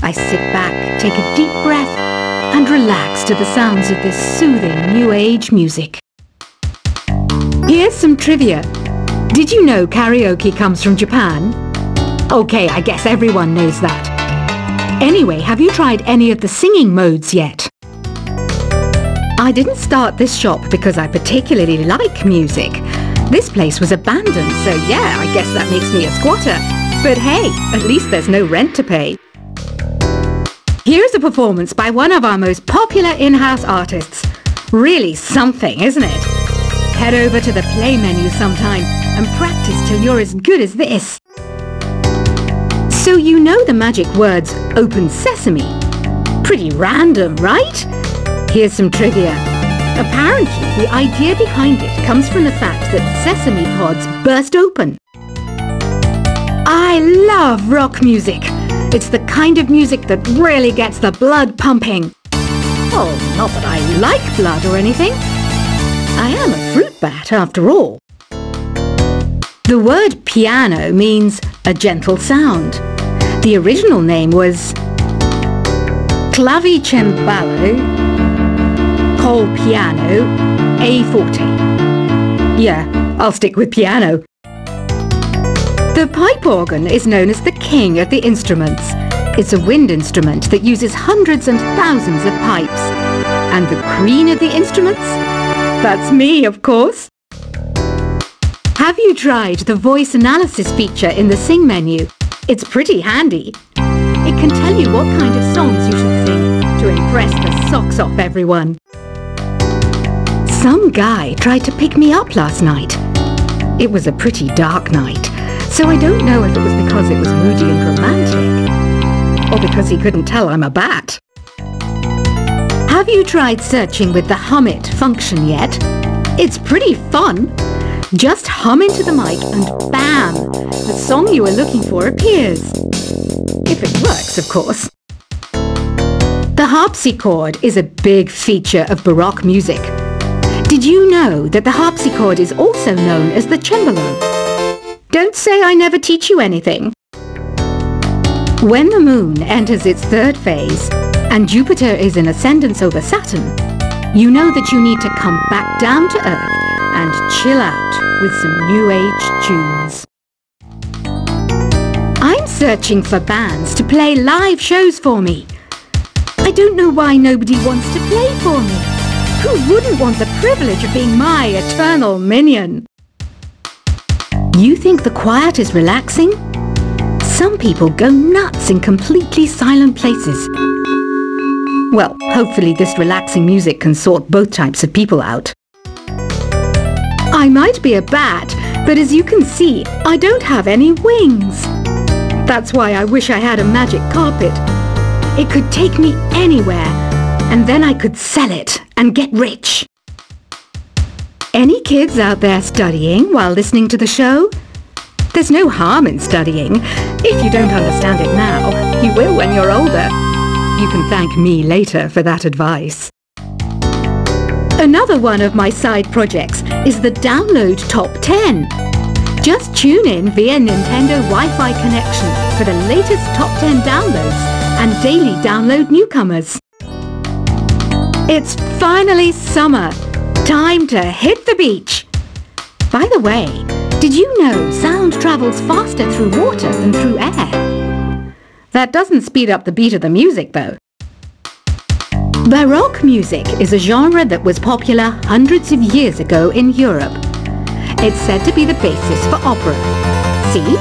I sit back, take a deep breath, and relax to the sounds of this soothing New Age music. Here's some trivia. Did you know karaoke comes from Japan? Okay, I guess everyone knows that. Anyway, have you tried any of the singing modes yet? I didn't start this shop because I particularly like music. This place was abandoned, so yeah, I guess that makes me a squatter. But hey, at least there's no rent to pay. Here's a performance by one of our most popular in-house artists. Really something, isn't it? Head over to the play menu sometime and practice till you're as good as this. So you know the magic words "open sesame"? Pretty random, right? Here's some trivia. Apparently, the idea behind it comes from the fact that sesame pods burst open. I love rock music. It's the kind of music that really gets the blood pumping. Oh, not that I like blood or anything. I am a fruit bat after all. The word piano means a gentle sound. The original name was clavicembalo col piano a forte. Yeah, I'll stick with piano. The pipe organ is known as the king of the instruments. It's a wind instrument that uses hundreds and thousands of pipes. And the queen of the instruments? That's me, of course. Have you tried the voice analysis feature in the Sing menu? It's pretty handy. It can tell you what kind of songs you should sing to impress the socks off everyone. Some guy tried to pick me up last night. It was a pretty dark night, so I don't know if it was because it was moody and romantic, or because he couldn't tell I'm a bat. Have you tried searching with the Hum It function yet? It's pretty fun. Just hum into the mic and bam! The song you were looking for appears. If it works, of course. The harpsichord is a big feature of Baroque music. Did you know that the harpsichord is also known as the cembalo? Don't say I never teach you anything. When the moon enters its third phase and Jupiter is in ascendance over Saturn, you know that you need to come back down to Earth and chill out with some New Age tunes. I'm searching for bands to play live shows for me. I don't know why nobody wants to play for me. Who wouldn't want the privilege of being my eternal minion? You think the quiet is relaxing? Some people go nuts in completely silent places. Well, hopefully this relaxing music can sort both types of people out. I might be a bat, but as you can see, I don't have any wings. That's why I wish I had a magic carpet. It could take me anywhere, and then I could sell it and get rich. Any kids out there studying while listening to the show? There's no harm in studying. If you don't understand it now, you will when you're older. You can thank me later for that advice. Another one of my side projects is the Download Top 10. Just tune in via Nintendo Wi-Fi connection for the latest Top 10 downloads and daily download newcomers. It's finally summer. Time to hit the beach. By the way, did you know sound travels faster through water than through air? That doesn't speed up the beat of the music, though. Baroque music is a genre that was popular hundreds of years ago in Europe. It's said to be the basis for opera. See?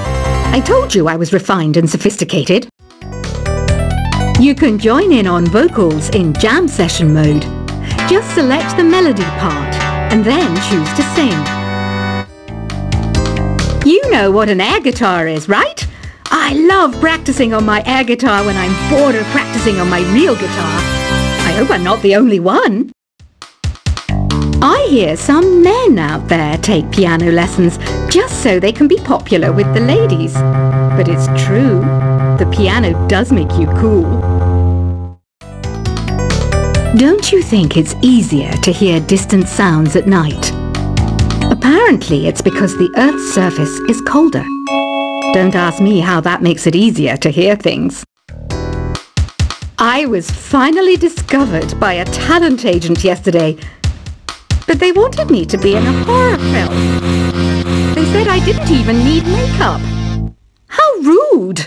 I told you I was refined and sophisticated. You can join in on vocals in jam session mode. Just select the melody part and then choose to sing. You know what an air guitar is, right? I love practicing on my air guitar when I'm bored of practicing on my real guitar. I hope I'm not the only one. I hear some men out there take piano lessons just so they can be popular with the ladies. But it's true, the piano does make you cool. Don't you think it's easier to hear distant sounds at night? Apparently it's because the Earth's surface is colder. Don't ask me how that makes it easier to hear things. I was finally discovered by a talent agent yesterday. But they wanted me to be in a horror film. They said I didn't even need makeup. How rude!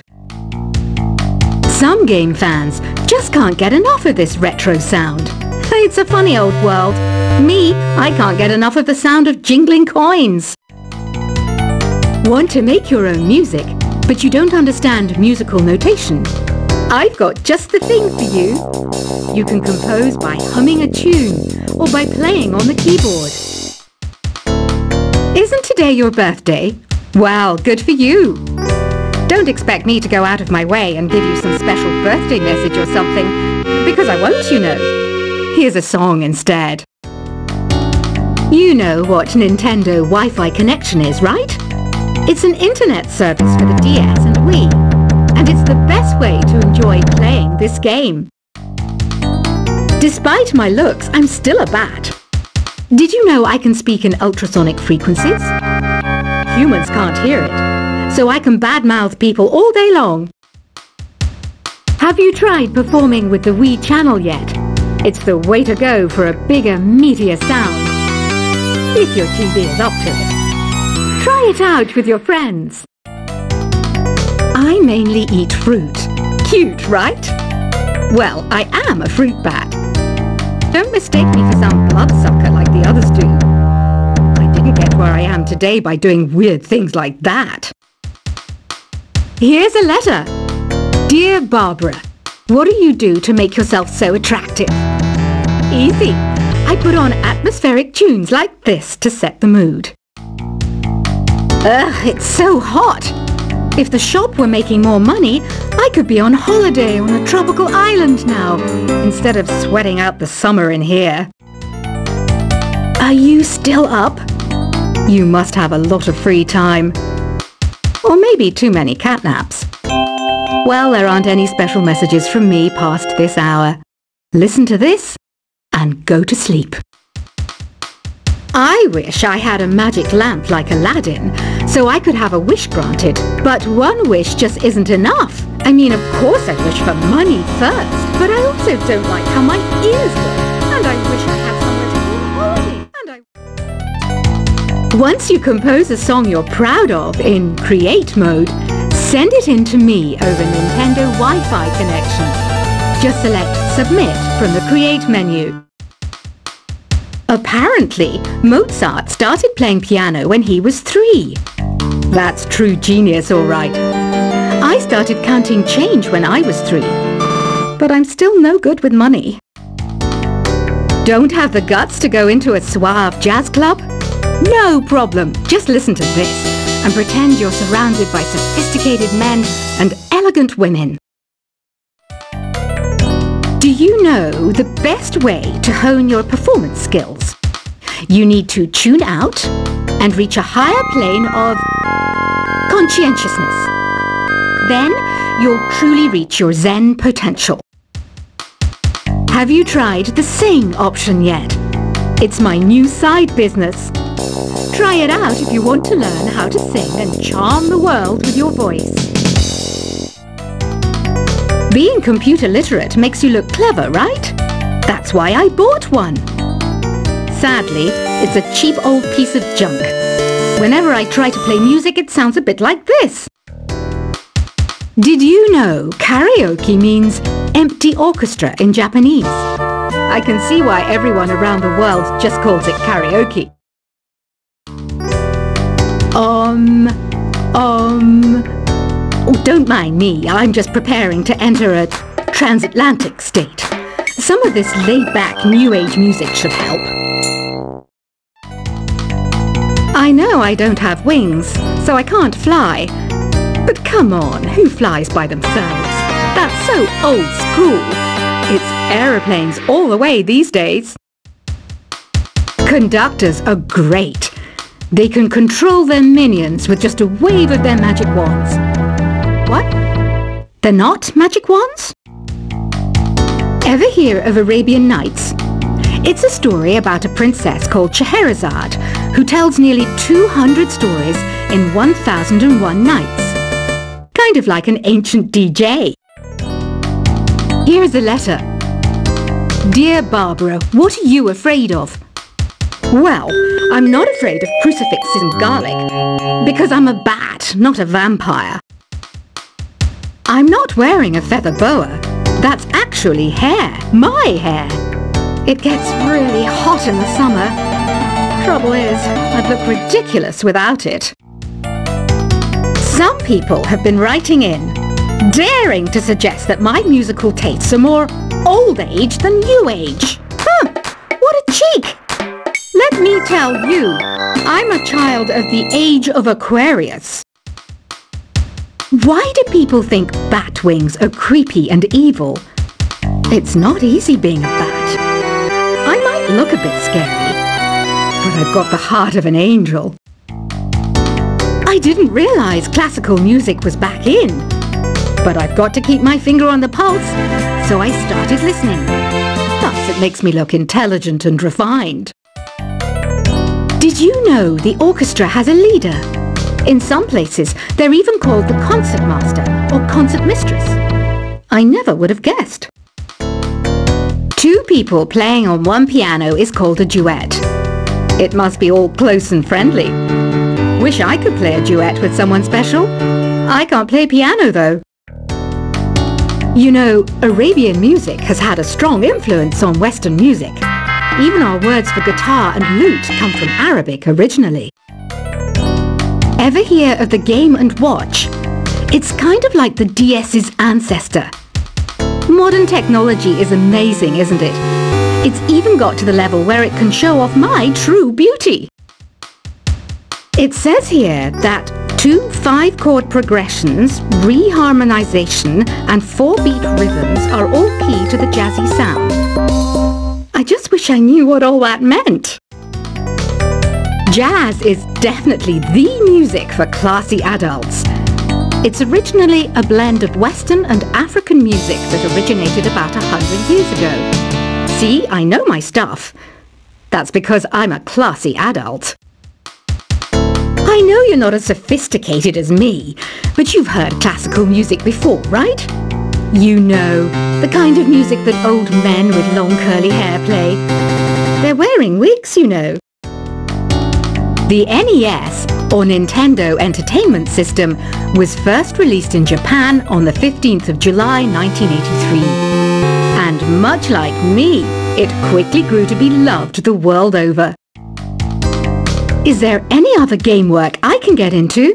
Some game fans just can't get enough of this retro sound. It's a funny old world. Me, I can't get enough of the sound of jingling coins. Want to make your own music, but you don't understand musical notation? I've got just the thing for you. You can compose by humming a tune or by playing on the keyboard. Isn't today your birthday? Well, good for you. Don't expect me to go out of my way and give you some special birthday message or something, because I won't, you know. Here's a song instead. You know what Nintendo Wi-Fi connection is, right? It's an internet service for the DS and Wii, and it's the best way to enjoy playing this game. Despite my looks, I'm still a bat. Did you know I can speak in ultrasonic frequencies? Humans can't hear it, so I can badmouth people all day long. Have you tried performing with the Wii channel yet? It's the way to go for a bigger, meatier sound. If your TV is up to it. Try it out with your friends. I mainly eat fruit. Cute, right? Well, I am a fruit bat. Don't mistake me for some bloodsucker like the others do. I didn't get where I am today by doing weird things like that. Here's a letter. Dear Barbara, what do you do to make yourself so attractive? Easy. I put on atmospheric tunes like this to set the mood. Ugh, it's so hot. If the shop were making more money, I could be on holiday on a tropical island now, instead of sweating out the summer in here. Are you still up? You must have a lot of free time. Or maybe too many catnaps. Well, there aren't any special messages from me past this hour. Listen to this and go to sleep. I wish I had a magic lamp like Aladdin, so I could have a wish granted. But one wish just isn't enough. I mean, of course I'd wish for money first, but I also don't like how my ears look. And I wish I had somewhere to go on holiday. Once you compose a song you're proud of in Create mode, send it in to me over Nintendo Wi-Fi connection. Just select Submit from the Create menu. Apparently, Mozart started playing piano when he was 3. That's true genius, all right. I started counting change when I was 3. But I'm still no good with money. Don't have the guts to go into a suave jazz club? No problem. Just listen to this and pretend you're surrounded by sophisticated men and elegant women. Do you know the best way to hone your performance skills? You need to tune out and reach a higher plane of conscientiousness. Then you'll truly reach your Zen potential. Have you tried the sing option yet? It's my new side business. Try it out if you want to learn how to sing and charm the world with your voice. Being computer literate makes you look clever, right? That's why I bought one. Sadly, it's a cheap old piece of junk. Whenever I try to play music, it sounds a bit like this. Did you know karaoke means empty orchestra in Japanese? I can see why everyone around the world just calls it karaoke. Oh, don't mind me, I'm just preparing to enter a transatlantic state. Some of this laid-back New Age music should help. I know I don't have wings, so I can't fly. But come on, who flies by themselves? That's so old school. It's aeroplanes all the way these days. Conductors are great. They can control their minions with just a wave of their magic wands. What? They're not magic wands? Ever hear of Arabian Nights? It's a story about a princess called Scheherazade who tells nearly 200 stories in 1001 nights. Kind of like an ancient DJ. Here's a letter. Dear Barbara, what are you afraid of? Well, I'm not afraid of crucifixes and garlic, because I'm a bat, not a vampire. I'm not wearing a feather boa. That's actually hair, my hair. It gets really hot in the summer. Trouble is, I'd look ridiculous without it. Some people have been writing in, daring to suggest that my musical tastes are more old age than new age. Huh, what a cheek! Let me tell you, I'm a child of the age of Aquarius. Why do people think bat wings are creepy and evil? It's not easy being a bat. I might look a bit scary, but I've got the heart of an angel. I didn't realize classical music was back in, but I've got to keep my finger on the pulse, so I started listening. Thus, it makes me look intelligent and refined. Did you know the orchestra has a leader? In some places, they're even called the concertmaster or concertmistress. I never would have guessed. Two people playing on one piano is called a duet. It must be all close and friendly. Wish I could play a duet with someone special. I can't play piano though. You know, Arabian music has had a strong influence on Western music. Even our words for guitar and lute come from Arabic originally. Ever hear of the Game & Watch? It's kind of like the DS's ancestor. Modern technology is amazing, isn't it? It's even got to the level where it can show off my true beauty. It says here that 2 5-chord progressions, reharmonization and 4-beat rhythms are all key to the jazzy sound. I just wish I knew what all that meant. Jazz is definitely the music for classy adults. It's originally a blend of Western and African music that originated about 100 years ago. See, I know my stuff. That's because I'm a classy adult. I know you're not as sophisticated as me, but you've heard classical music before, right? You know, the kind of music that old men with long curly hair play. They're wearing wigs, you know. The NES, or Nintendo Entertainment System, was first released in Japan on the 15th of July 1983. And much like me, it quickly grew to be loved the world over. Is there any other game work I can get into?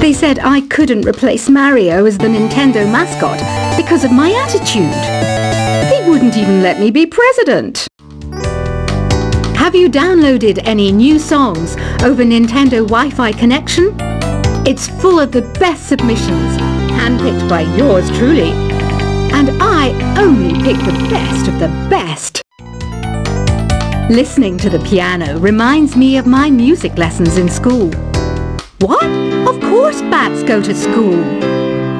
They said I couldn't replace Mario as the Nintendo mascot because of my attitude. They wouldn't even let me be president. Have you downloaded any new songs over Nintendo Wi-Fi connection? It's full of the best submissions, handpicked by yours truly. And I only pick the best of the best. Listening to the piano reminds me of my music lessons in school. What? Of course bats go to school.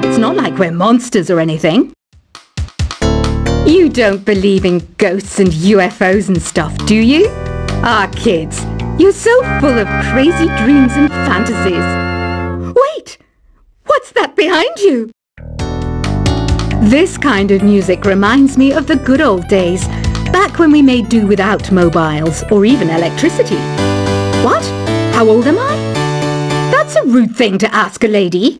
It's not like we're monsters or anything. You don't believe in ghosts and UFOs and stuff, do you? Ah, kids, you're so full of crazy dreams and fantasies. Wait! What's that behind you? This kind of music reminds me of the good old days, back when we made do without mobiles or even electricity. What? How old am I? That's a rude thing to ask a lady.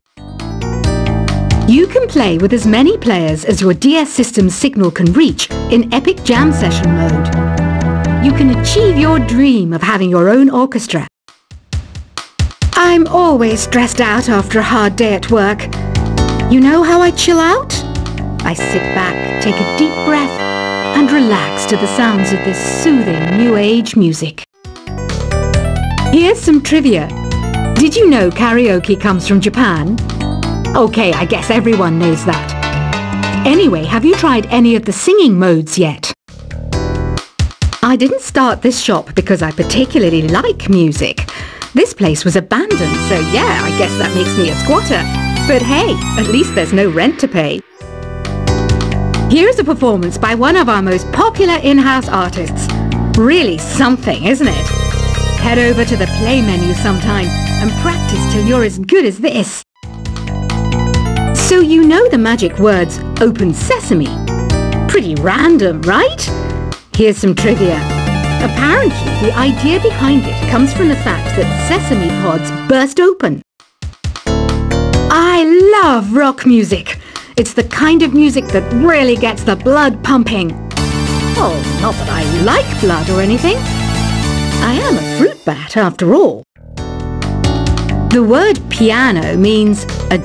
You can play with as many players as your DS system's signal can reach in Epic Jam Session mode. You can achieve your dream of having your own orchestra. I'm always stressed out after a hard day at work. You know how I chill out? I sit back, take a deep breath, and relax to the sounds of this soothing new age music. Here's some trivia. Did you know karaoke comes from Japan? Okay, I guess everyone knows that. Anyway, have you tried any of the singing modes yet? I didn't start this shop because I particularly like music. This place was abandoned, so yeah, I guess that makes me a squatter. But hey, at least there's no rent to pay. Here's a performance by one of our most popular in-house artists. Really something, isn't it? Head over to the play menu sometime and practice till you're as good as this. So you know the magic words "Open Sesame." Pretty random, right? Here's some trivia. Apparently, the idea behind it comes from the fact that sesame pods burst open. I love rock music. It's the kind of music that really gets the blood pumping. Oh, not that I like blood or anything. I am a fruit bat after all. The word piano means a